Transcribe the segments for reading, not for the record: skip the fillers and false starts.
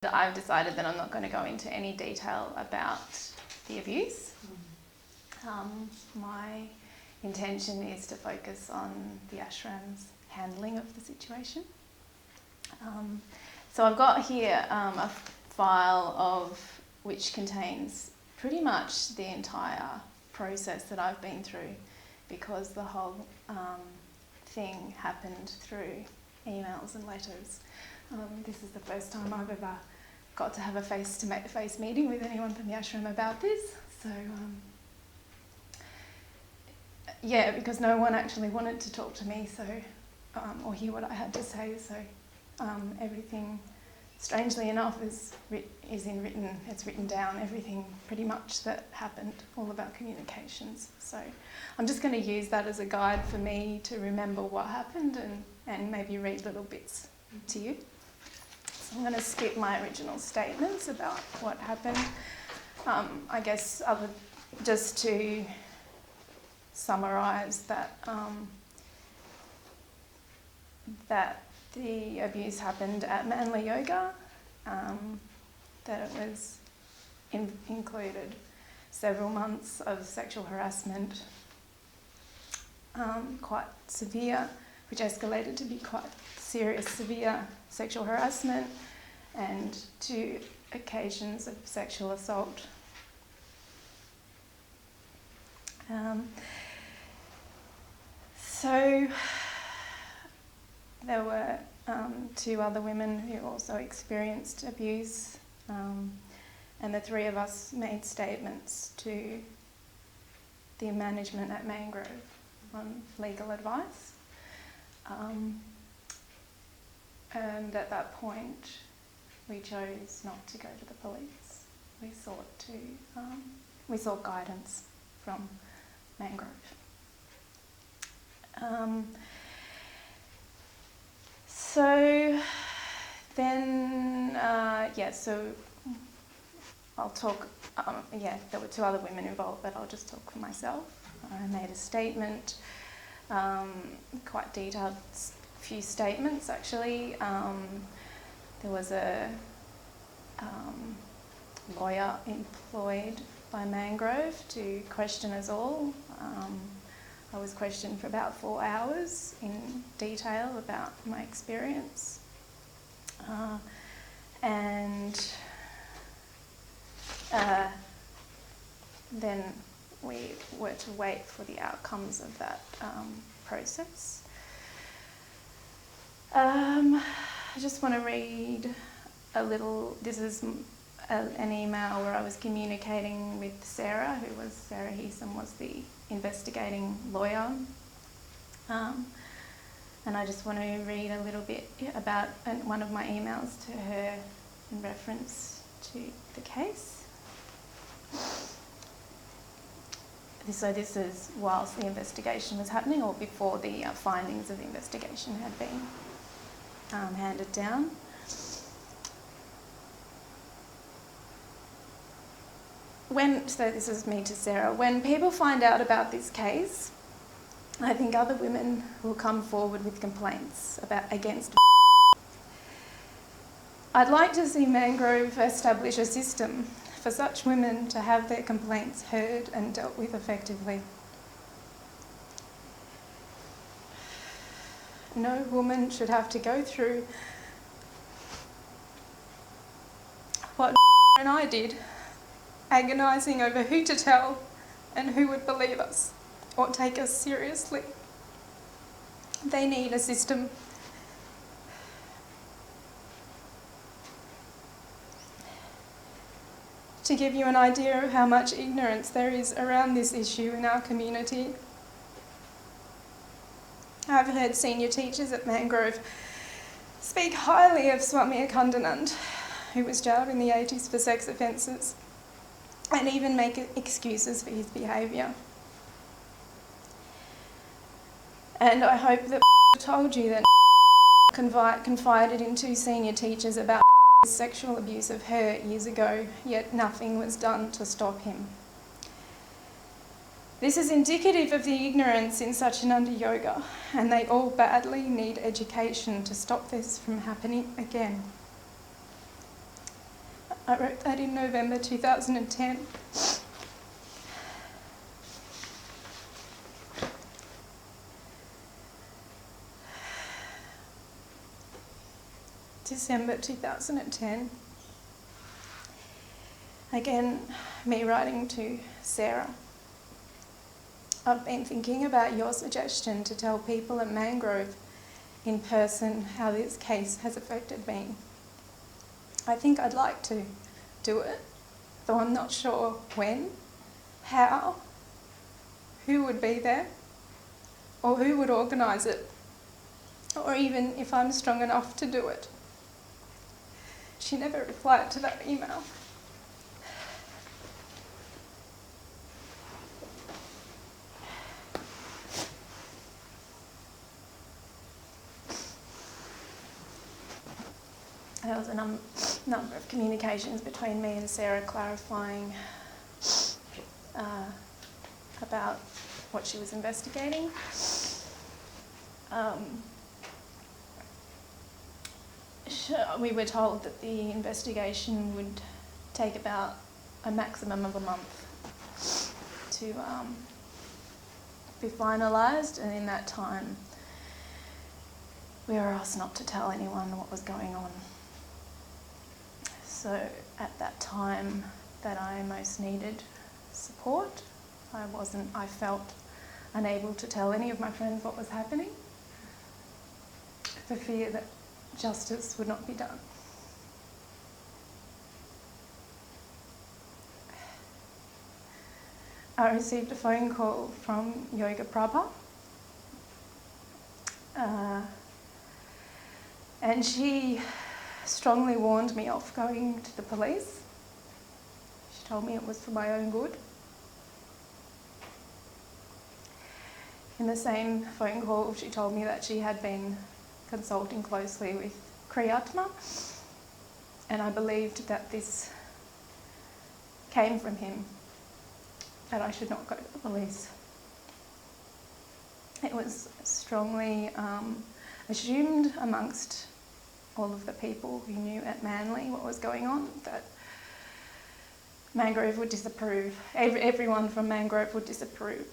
I've decided that I'm not going to go into any detail about the abuse. My intention is to focus on the ashram's handling of the situation. So I've got here a file of which contains pretty much the entire process that I've been through, because the whole thing happened through emails and letters. This is the first time I've ever got to have a face-to-face meeting with anyone from the ashram about this. So, yeah, because no one actually wanted to talk to me, so or hear what I had to say. So everything, strangely enough, is written. It's written down, everything pretty much that happened, all of our communications. So I'm just going to use that as a guide for me to remember what happened and maybe read little bits to you. So I'm going to skip my original statements about what happened. I guess just to summarise that that the abuse happened at Manly Yoga, that it was included several months of sexual harassment, quite severe, which escalated to be quite serious, severe sexual harassment, and 2 occasions of sexual assault. So there were 2 other women who also experienced abuse, and the 3 of us made statements to the management at Mangrove on legal advice. And at that point, we chose not to go to the police. We sought guidance from Mangrove. So then, so I'll talk, there were 2 other women involved, but I'll just talk for myself. I made a statement, quite detailed, few statements actually. There was a lawyer employed by Mangrove to question us all. I was questioned for about 4 hours in detail about my experience. And then we were to wait for the outcomes of that process. I just want to read a little. This is an email where I was communicating with Sarah Heeson was the investigating lawyer. And I just want to read a little bit about one of my emails to her in reference to the case. So this is whilst the investigation was happening, or before the findings of the investigation had been handed down. So this is me to Sarah. When people find out about this case, I think other women will come forward with complaints against. I'd like to see Mangrove establish a system for such women to have their complaints heard and dealt with effectively. No woman should have to go through what and I did, agonising over who to tell and who would believe us or take us seriously. They need a system. To give you an idea of how much ignorance there is around this issue in our community, I've heard senior teachers at Mangrove speak highly of Swami Akandanand, who was jailed in the 80s for sex offences, and even make excuses for his behaviour. And I hope that told you that confided in 2 senior teachers about sexual abuse of her years ago, yet nothing was done to stop him. This is indicative of the ignorance in Satyananda-yoga, and they all badly need education to stop this from happening again. I wrote that in November 2010. December 2010. Again, me writing to Sarah. I've been thinking about your suggestion to tell people at Mangrove in person how this case has affected me. I think I'd like to do it, though I'm not sure when, how, who would be there, or who would organise it, or even if I'm strong enough to do it. She never replied to that email. There was a number of communications between me and Sarah clarifying about what she was investigating. We were told that the investigation would take about a maximum of a month to be finalised, and in that time we were asked not to tell anyone what was going on. So at that time that I most needed support, I felt unable to tell any of my friends what was happening for fear that justice would not be done. I received a phone call from Yoga Prabha, and she strongly warned me off going to the police. She told me it was for my own good. In the same phone call, she told me that she had been consulting closely with Kriyatma, and I believed that this came from him, that I should not go to the police. It was strongly assumed amongst all of the people who knew at Manly what was going on that Mangrove would disapprove, everyone from Mangrove would disapprove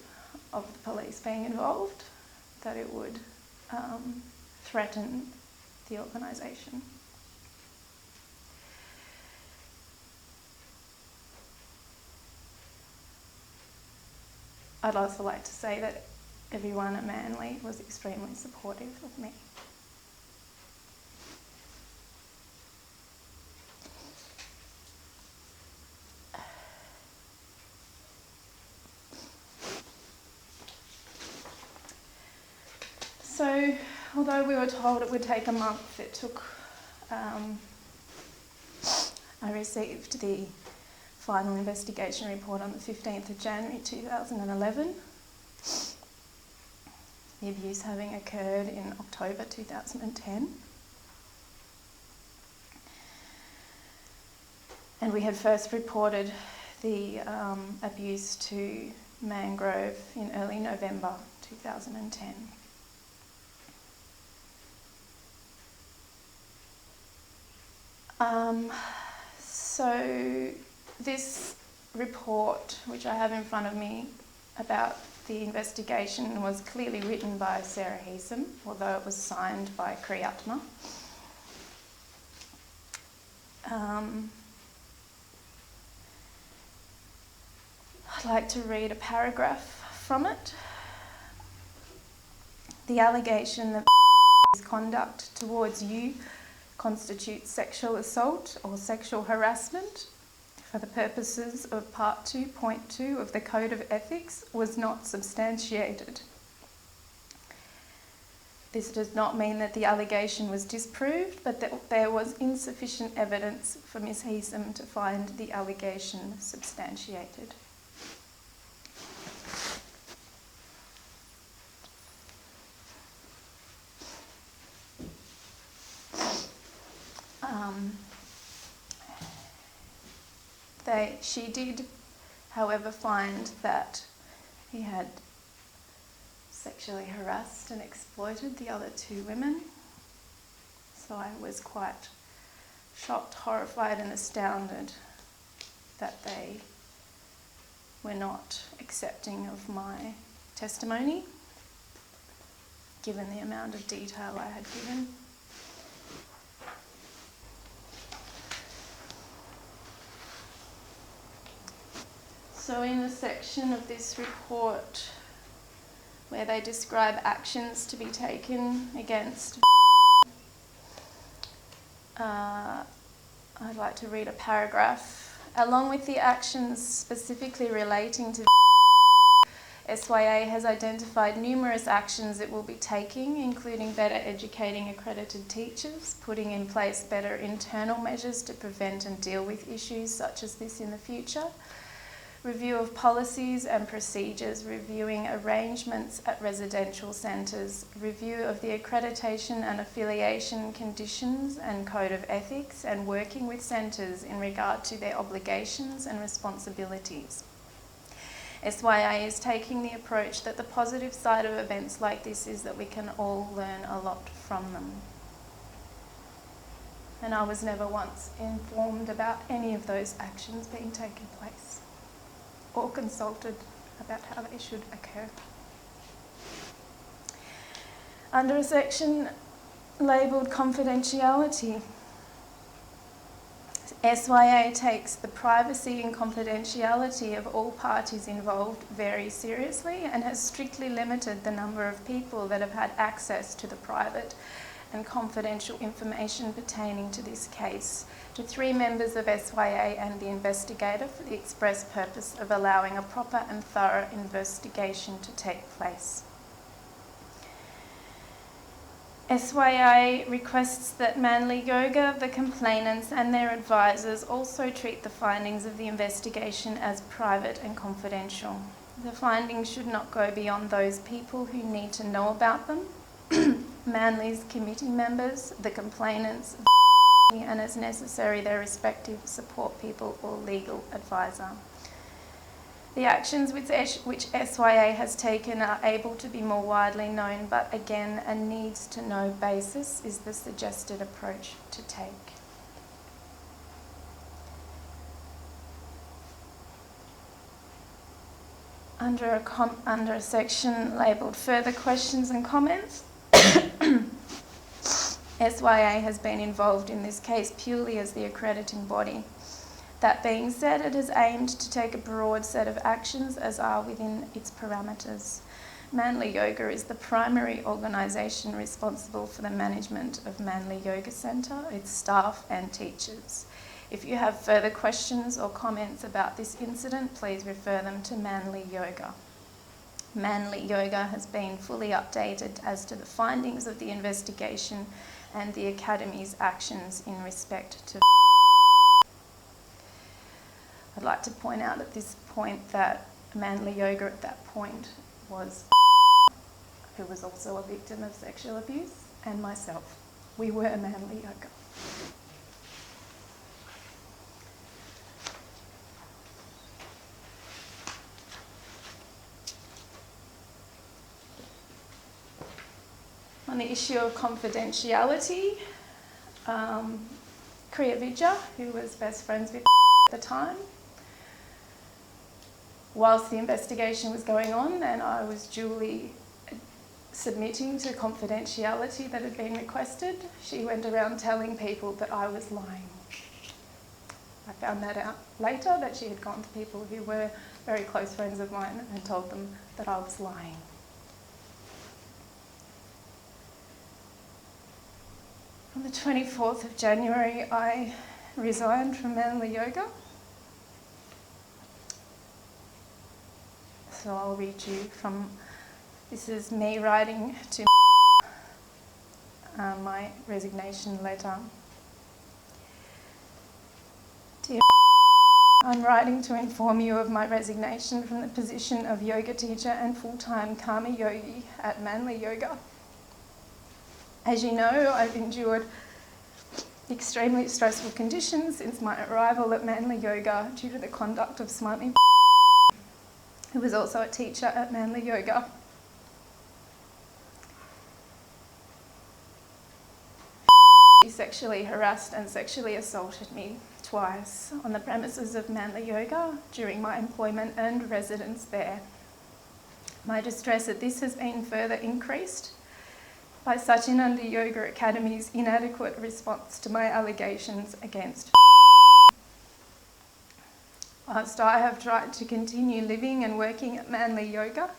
of the police being involved, that it would threaten the organisation. I'd also like to say that everyone at Manly was extremely supportive of me. So, although we were told it would take a month, it took, I received the final investigation report on the 15th of January 2011, the abuse having occurred in October 2010. And we had first reported the abuse to Mangrove in early November 2010. So this report, which I have in front of me about the investigation, was clearly written by Sarah Heesum, although it was signed by Kriyatma. I'd like to read a paragraph from it. The allegation that his conduct towards you constitutes sexual assault or sexual harassment for the purposes of Part 2.2 of the Code of Ethics was not substantiated. This does not mean that the allegation was disproved, but that there was insufficient evidence for Ms. Heesum to find the allegation substantiated. She did, however, find that he had sexually harassed and exploited the other two women. So I was quite shocked, horrified and astounded that they were not accepting of my testimony, given the amount of detail I had given. So in the section of this report where they describe actions to be taken against, I'd like to read a paragraph. Along with the actions specifically relating to SYA has identified numerous actions it will be taking, including better educating accredited teachers, putting in place better internal measures to prevent and deal with issues such as this in the future, review of policies and procedures, reviewing arrangements at residential centres, review of the accreditation and affiliation conditions and code of ethics, and working with centres in regard to their obligations and responsibilities. SYA is taking the approach that the positive side of events like this is that we can all learn a lot from them. And I was never once informed about any of those actions being taken place, or consulted about how they should occur. Under a section labelled confidentiality, SYA takes the privacy and confidentiality of all parties involved very seriously and has strictly limited the number of people that have had access to the private and confidential information pertaining to this case to 3 members of SYA and the investigator for the express purpose of allowing a proper and thorough investigation to take place. SYA requests that Manly Yoga, the complainants and their advisors also treat the findings of the investigation as private and confidential. The findings should not go beyond those people who need to know about them, Manly's committee members, the complainants, and as necessary their respective support people or legal advisor. The actions which SYA has taken are able to be more widely known, but again, a needs-to-know basis is the suggested approach to take. Under a section labelled Further Questions and Comments, SYA has been involved in this case purely as the accrediting body. That being said, it has aimed to take a broad set of actions as are within its parameters. Manly Yoga is the primary organisation responsible for the management of Manly Yoga Centre, its staff and teachers. If you have further questions or comments about this incident, please refer them to Manly Yoga. Manly Yoga has been fully updated as to the findings of the investigation and the Academy's actions in respect to. I'd like to point out at this point that Manly Yoga at that point was who was also a victim of sexual abuse, and myself. We were Manly Yoga. On the issue of confidentiality, Kriya Vijay, who was best friends with at the time, whilst the investigation was going on and I was duly submitting to confidentiality that had been requested, she went around telling people that I was lying. I found that out later, that she had gone to people who were very close friends of mine and told them that I was lying. On the 24th of January, I resigned from Manly Yoga. So I'll read you from, this is me writing to my resignation letter. Dear, I'm writing to inform you of my resignation from the position of yoga teacher and full-time Karma Yogi at Manly Yoga. As you know, I've endured extremely stressful conditions since my arrival at Manly Yoga due to the conduct of Smiley, who was also a teacher at Manly Yoga. sexually harassed and sexually assaulted me twice on the premises of Satyananda-yoga during my employment and residence there. My distress at this has been further increased by Satyananda-yoga Academy's inadequate response to my allegations against. Whilst I have tried to continue living and working at Manly Yoga,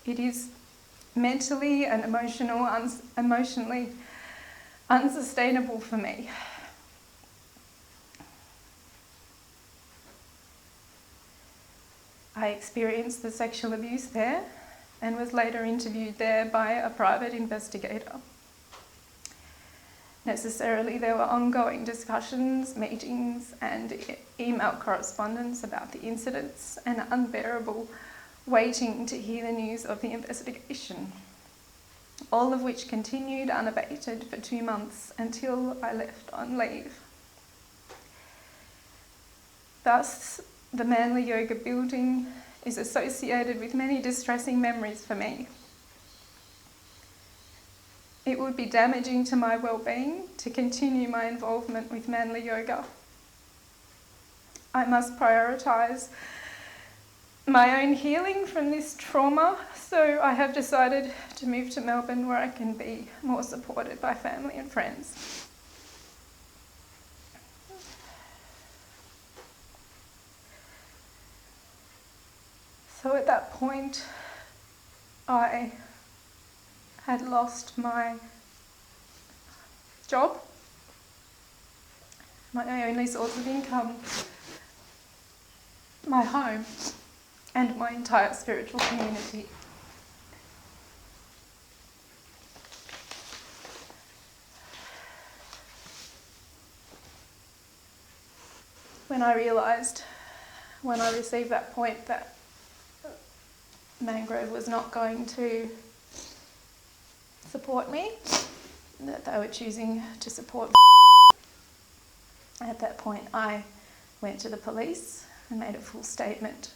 it is mentally and emotionally unsustainable for me. I experienced the sexual abuse there and was later interviewed there by a private investigator. Necessarily, there were ongoing discussions, meetings and email correspondence about the incidents and unbearable waiting to hear the news of the investigation, all of which continued unabated for 2 months until I left on leave. Thus, the Manly Yoga building is associated with many distressing memories for me. It would be damaging to my well-being to continue my involvement with Manly Yoga. I must prioritise my own healing from this trauma, so I have decided to move to Melbourne where I can be more supported by family and friends. So at that point, I had lost my job, my only source of income, my home, and my entire spiritual community. When I received that point that Mangrove was not going to support me, that they were choosing to support. At that point, I went to the police and made a full statement.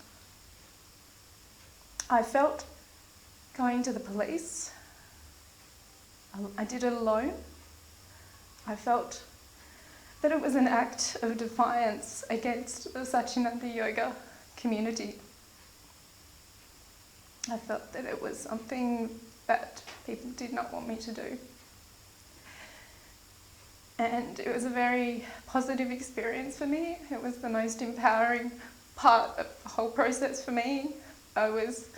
I felt going to the police, I did it alone. I felt that it was an act of defiance against the Satyananda-yoga community. I felt that it was something that people did not want me to do. And it was a very positive experience for me. It was the most empowering part of the whole process for me. I was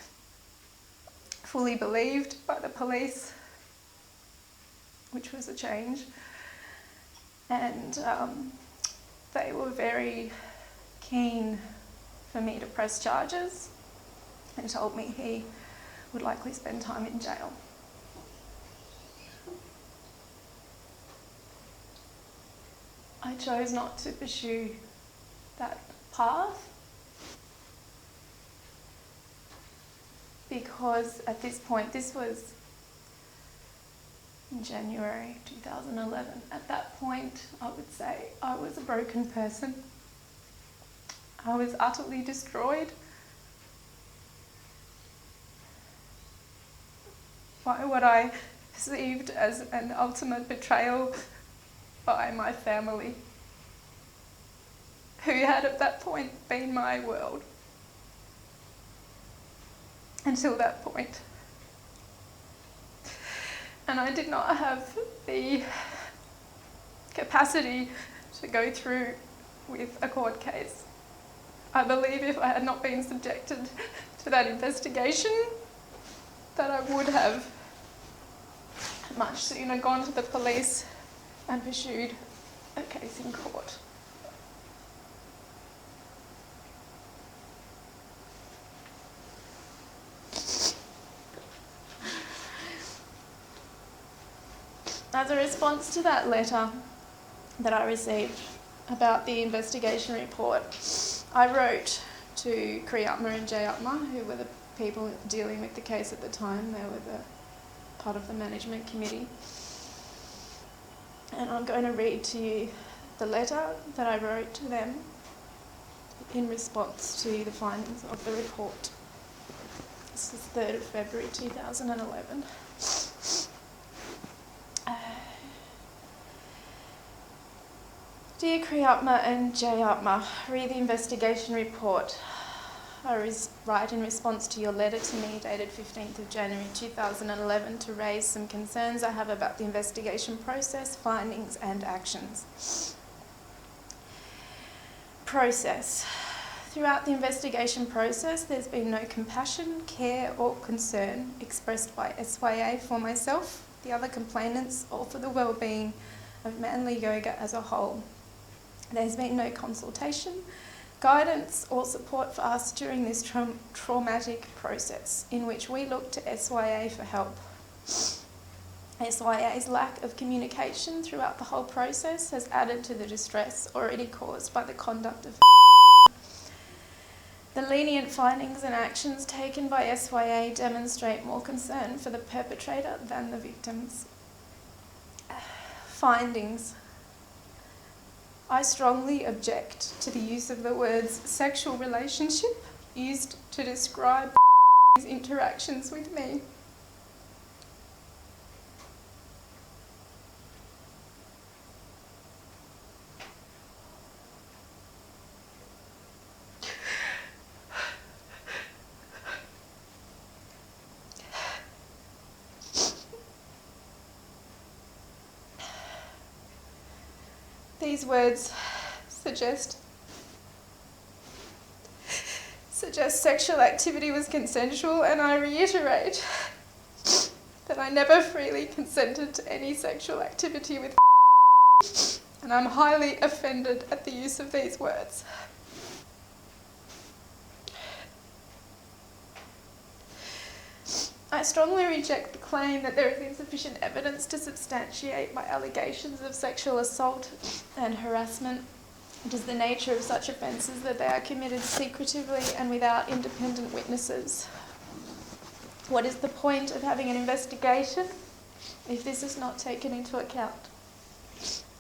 fully believed by the police, which was a change. And they were very keen for me to press charges and told me he would likely spend time in jail. I chose not to pursue that path because at this point, this was in January 2011. At that point, I would say I was a broken person. I was utterly destroyed by what I perceived as an ultimate betrayal by my family, who had at that point been my world until that point. And I did not have the capacity to go through with a court case. I believe if I had not been subjected to that investigation, that I would have much sooner gone to the police and pursued a case in court. As a response to that letter that I received about the investigation report, I wrote to Kriyatma and Jayatma, who were the people dealing with the case at the time. They were part of the management committee. And I'm going to read to you the letter that I wrote to them in response to the findings of the report. This is 3rd of February 2011. Dear Kriyatma and Jayatma, read the investigation report. I write in response to your letter to me dated 15th of January 2011 to raise some concerns I have about the investigation process, findings and actions. Process. Throughout the investigation process, there's been no compassion, care or concern expressed by SYA for myself, the other complainants, or for the well-being of Manly Yoga as a whole. There's been no consultation, guidance or support for us during this traumatic process in which we look to SYA for help. SYA's lack of communication throughout the whole process has added to the distress already caused by the conduct of the lenient findings and actions taken by SYA demonstrate more concern for the perpetrator than the victims. Findings. I strongly object to the use of the words sexual relationship used to describe his interactions with me. These words suggest sexual activity was consensual, and I reiterate that I never freely consented to any sexual activity with and I'm highly offended at the use of these words. I strongly reject the claim that there is insufficient evidence to substantiate my allegations of sexual assault and harassment. It is the nature of such offences that they are committed secretively and without independent witnesses. What is the point of having an investigation if this is not taken into account?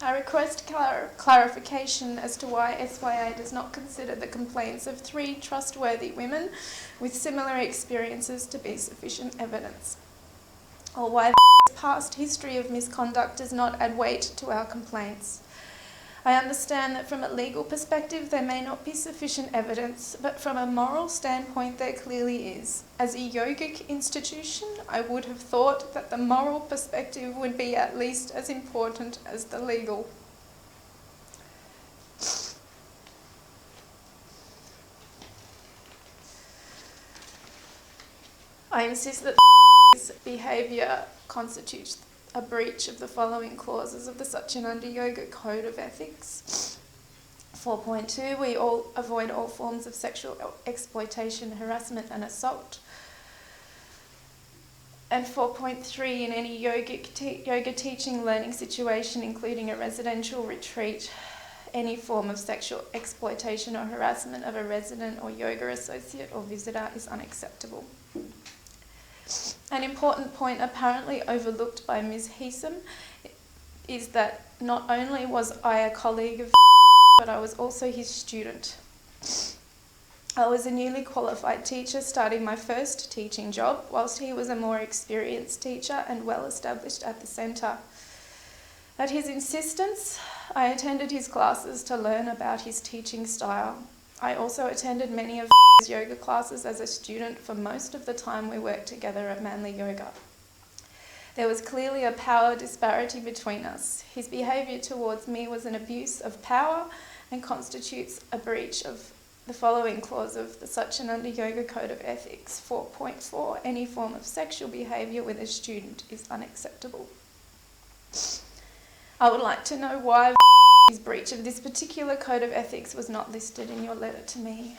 I request clarification as to why SYA does not consider the complaints of 3 trustworthy women with similar experiences to be sufficient evidence, or why the past history of misconduct does not add weight to our complaints. I understand that from a legal perspective there may not be sufficient evidence, but from a moral standpoint there clearly is. As a yogic institution, I would have thought that the moral perspective would be at least as important as the legal. I insist that this behaviour constitutes a breach of the following clauses of the Satyananda-yoga Code of Ethics. 4.2, we all avoid all forms of sexual exploitation, harassment and assault. And 4.3, in any yoga teaching learning situation, including a residential retreat, any form of sexual exploitation or harassment of a resident or yoga associate or visitor is unacceptable. An important point apparently overlooked by Ms. Heesum is that not only was I a colleague of but I was also his student. I was a newly qualified teacher starting my first teaching job, whilst he was a more experienced teacher and well established at the centre. At his insistence, I attended his classes to learn about his teaching style. I also attended many of his yoga classes as a student for most of the time we worked together at Manly Yoga. There was clearly a power disparity between us. His behaviour towards me was an abuse of power and constitutes a breach of the following clause of the Satyananda-yoga Code of Ethics. 4.4, any form of sexual behaviour with a student is unacceptable. I would like to know why his breach of this particular code of ethics was not listed in your letter to me.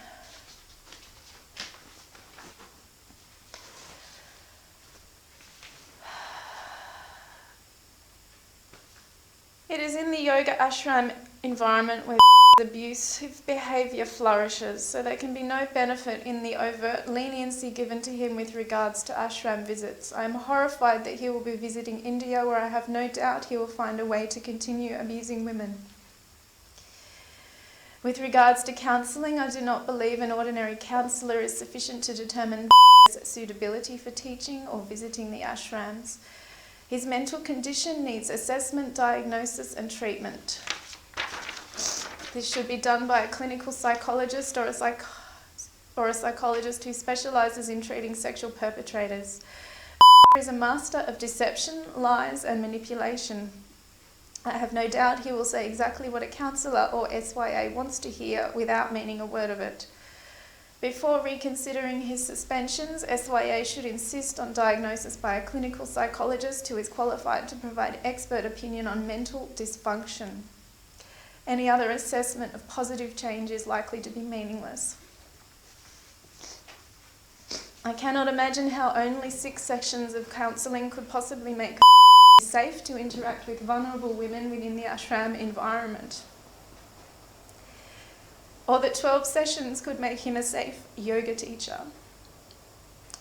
It is in the yoga ashram environment where abusive behaviour flourishes, so there can be no benefit in the overt leniency given to him with regards to ashram visits. I am horrified that he will be visiting India, where I have no doubt he will find a way to continue abusing women. With regards to counselling, I do not believe an ordinary counsellor is sufficient to determine suitability for teaching or visiting the ashrams. His mental condition needs assessment, diagnosis and treatment. This should be done by a clinical psychologist or a psychologist who specialises in treating sexual perpetrators. Is a master of deception, lies and manipulation. I have no doubt he will say exactly what a counsellor or SYA wants to hear without meaning a word of it. Before reconsidering his suspensions, SYA should insist on diagnosis by a clinical psychologist who is qualified to provide expert opinion on mental dysfunction. Any other assessment of positive change is likely to be meaningless. I cannot imagine how only 6 sessions of counselling could possibly make safe to interact with vulnerable women within the ashram environment. Or that 12 sessions could make him a safe yoga teacher.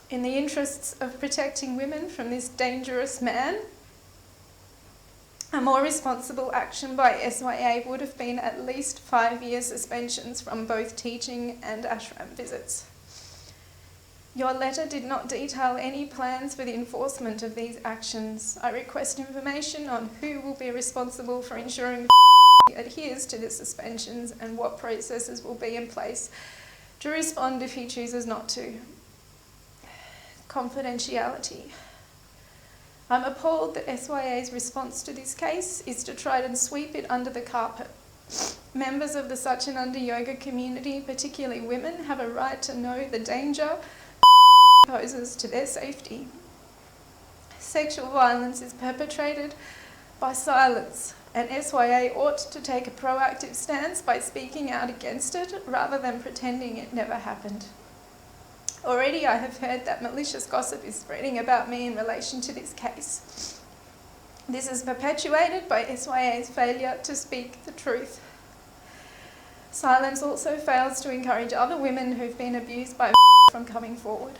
In the interests of protecting women from this dangerous man, a more responsible action by SYA would have been at least 5-year suspensions from both teaching and ashram visits. Your letter did not detail any plans for the enforcement of these actions. I request information on who will be responsible for ensuring adheres to the suspensions and what processes will be in place to respond if he chooses not to. Confidentiality. I'm appalled that SYA's response to this case is to try and sweep it under the carpet. Members of the Satyananda-yoga community, particularly women, have a right to know the danger poses to their safety. Sexual violence is perpetrated by silence, and SYA ought to take a proactive stance by speaking out against it rather than pretending it never happened. Already I have heard that malicious gossip is spreading about me in relation to this case. This is perpetuated by SYA's failure to speak the truth. Silence also fails to encourage other women who've been abused by from coming forward.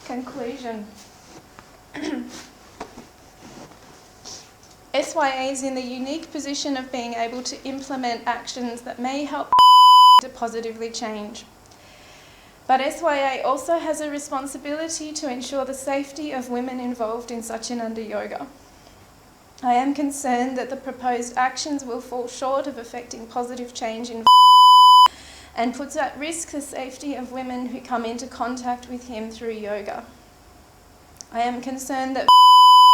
Conclusion. SYA is in the unique position of being able to implement actions that may help to positively change. But SYA also has a responsibility to ensure the safety of women involved in Satyananda-yoga. I am concerned that the proposed actions will fall short of affecting positive change in and puts at risk the safety of women who come into contact with him through yoga. I am concerned that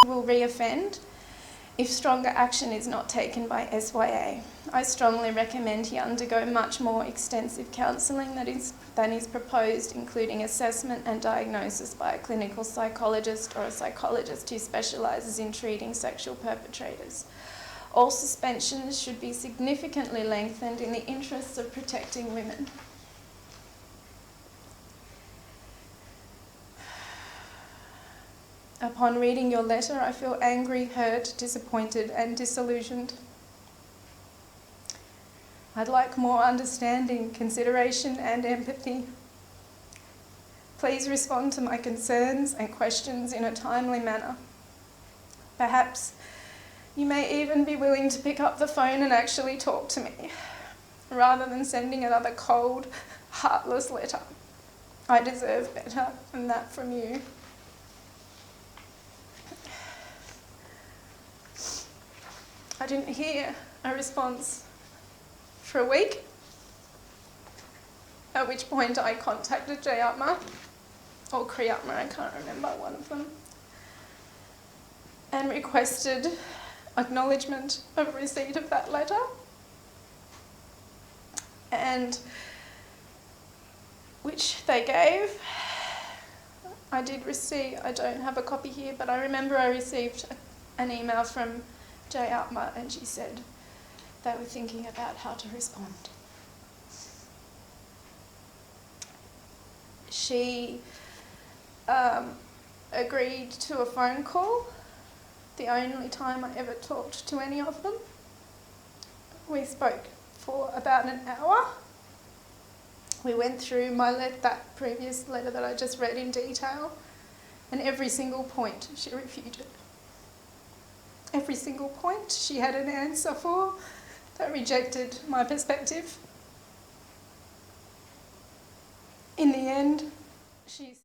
will reoffend if stronger action is not taken by SYA. I strongly recommend he undergo much more extensive counselling than is proposed, including assessment and diagnosis by a clinical psychologist or a psychologist who specialises in treating sexual perpetrators. All suspensions should be significantly lengthened in the interests of protecting women. Upon reading your letter, I feel angry, hurt, disappointed and disillusioned. I'd like more understanding, consideration and empathy. Please respond to my concerns and questions in a timely manner. Perhaps you may even be willing to pick up the phone and actually talk to me, rather than sending another cold, heartless letter. I deserve better than that from you. I didn't hear a response for a week, at which point I contacted Jayatma, or Kriyatma, I can't remember, one of them, and requested acknowledgement of receipt of that letter. And which they gave. I did receive, I don't have a copy here, but I remember I received an email from Jayatma and she said they were thinking about how to respond. She agreed to a phone call, the only time I ever talked to any of them. We spoke for about an hour. We went through that previous letter that I just read in detail, and every single point she refuted. Every single point she had an answer for that rejected my perspective. In the end, she